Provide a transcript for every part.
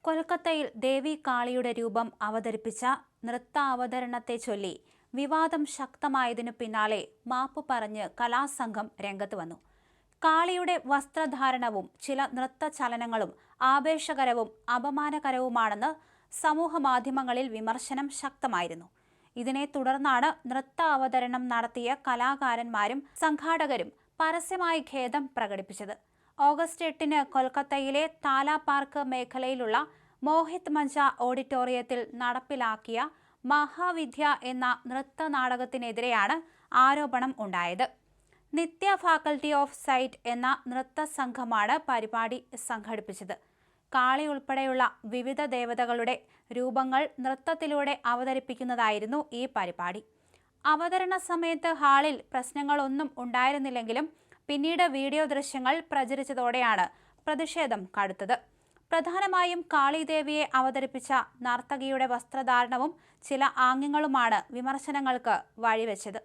കൊൽക്കത്തയിൽ ദേവി കാളിയുടെ രൂപം അവതരിപ്പിച്ച നൃത്താവതരണത്തെ ചൊല്ലി വിവാദം ശക്തമായതിനു പിന്നാലെ മാപ്പ് പറഞ്ഞ് കലാസംഘം രംഗത്ത് വന്നു. കാളിയുടെ വസ്ത്രധാരണവും ചില നൃത്തചലനങ്ങളും ആവേശകരവും അപമാനകരവുമാണെന്ന് സമൂഹമാധ്യമങ്ങളിൽ വിമർശനം ശക്തമായിരുന്നു. ഇതിനെ തുടർന്നാണ് നൃത്ത അവതരണം നടത്തിയ കലാകാരന്മാരും സംഘാടകരും പരസ്യമായി ഖേദം പ്രകടിപ്പിച്ചത്. ഓഗസ്റ്റ് 8-ന് കൊൽക്കത്തയിലെ താല പാർക്ക് മേഖലയിലുള്ള മോഹിത് മഞ്ച ഓഡിറ്റോറിയത്തിൽ നടപ്പിലാക്കിയ മഹാവിദ്യ എന്ന നൃത്ത നാടകത്തിനെതിരെയാണ് ആരോപണം ഉണ്ടായത്. നിത്യ ഫാക്കൽറ്റി ഓഫ് സൈറ്റ് എന്ന നൃത്ത സംഘമാണ് പരിപാടി സംഘടിപ്പിച്ചത്. കാളി ഉൾപ്പെടെയുള്ള വിവിധ ദേവതകളുടെ രൂപങ്ങൾ നൃത്തത്തിലൂടെ അവതരിപ്പിക്കുന്നതായിരുന്നു ഈ പരിപാടി. അവതരണ സമയത്ത് ഹാളിൽ പ്രശ്നങ്ങളൊന്നും ഉണ്ടായിരുന്നില്ലെങ്കിലും പിന്നീട് വീഡിയോ ദൃശ്യങ്ങൾ പ്രചരിച്ചതോടെയാണ് പ്രതിഷേധം കടുത്തത്. പ്രധാനമായും കാളിദേവിയെ അവതരിപ്പിച്ച നർത്തകിയുടെ വസ്ത്രധാരണവും ചില ആംഗ്യങ്ങളുമാണ് വിമർശനങ്ങൾക്ക് വഴിവെച്ചത്.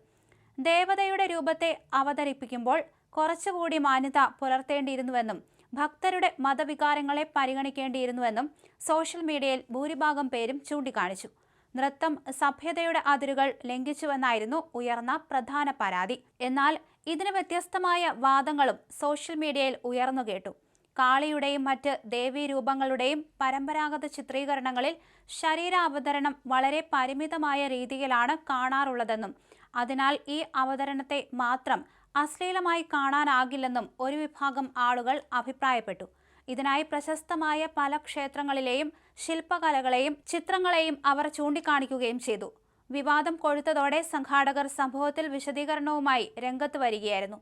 ദേവതയുടെ രൂപത്തെ അവതരിപ്പിക്കുമ്പോൾ കുറച്ചുകൂടി മാന്യത പുലർത്തേണ്ടിയിരുന്നുവെന്നും ഭക്തരുടെ മതവികാരങ്ങളെ പരിഗണിക്കേണ്ടിയിരുന്നുവെന്നും സോഷ്യൽ മീഡിയയിൽ ഭൂരിഭാഗം പേരും ചൂണ്ടിക്കാണിച്ചു. നൃത്തം സഭ്യതയുടെ അതിരുകൾ ലംഘിച്ചുവെന്നായിരുന്നു ഉയർന്ന പ്രധാന പരാതി. എന്നാൽ ഇതിന് വ്യത്യസ്തമായ വാദങ്ങളും സോഷ്യൽ മീഡിയയിൽ ഉയർന്നുകേട്ടു. കാളിയുടെയും മറ്റ് ദേവീരൂപങ്ങളുടെയും പരമ്പരാഗത ചിത്രീകരണങ്ങളിൽ ശരീരാവതരണം വളരെ പരിമിതമായ രീതിയിലാണ് കാണാറുള്ളതെന്നും അതിനാൽ ഈ അവതരണത്തെ മാത്രം അശ്ലീലമായി കാണാനാകില്ലെന്നും ഒരു വിഭാഗം ആളുകൾ അഭിപ്രായപ്പെട്ടു. ഇതിനായി പ്രശസ്തമായ പല ക്ഷേത്രങ്ങളിലെയും ശില്പകലകളെയും ചിത്രങ്ങളെയും അവർ ചൂണ്ടിക്കാണിക്കുകയും ചെയ്തു. വിവാദം കൊഴുത്തതോടെ സംഘാടകർ സംഭവത്തിൽ വിശദീകരണവുമായി രംഗത്ത് വരികയായിരുന്നു.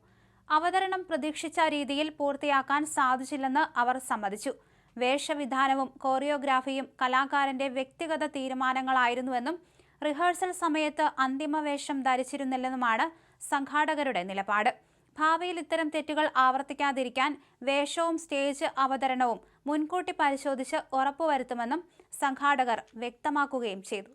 അവതരണം പ്രതീക്ഷിച്ച രീതിയിൽ പൂർത്തിയാക്കാൻ സാധിച്ചില്ലെന്ന് അവർ സമ്മതിച്ചു. വേഷവിധാനവും കോറിയോഗ്രാഫിയും കലാകാരന്റെ വ്യക്തിഗത തീരുമാനങ്ങളായിരുന്നുവെന്നും റിഹേഴ്സൽ സമയത്ത് അന്തിമ വേഷം ധരിച്ചിരുന്നില്ലെന്നുമാണ് സംഘാടകരുടെ നിലപാട്. ഭാവിയിൽ ഇത്തരം തെറ്റുകൾ ആവർത്തിക്കാതിരിക്കാൻ വേഷവും സ്റ്റേജ് അവതരണവും മുൻകൂട്ടി പരിശോധിച്ച് ഉറപ്പുവരുത്തുമെന്നും സംഘാടകർ വ്യക്തമാക്കുകയും ചെയ്തു.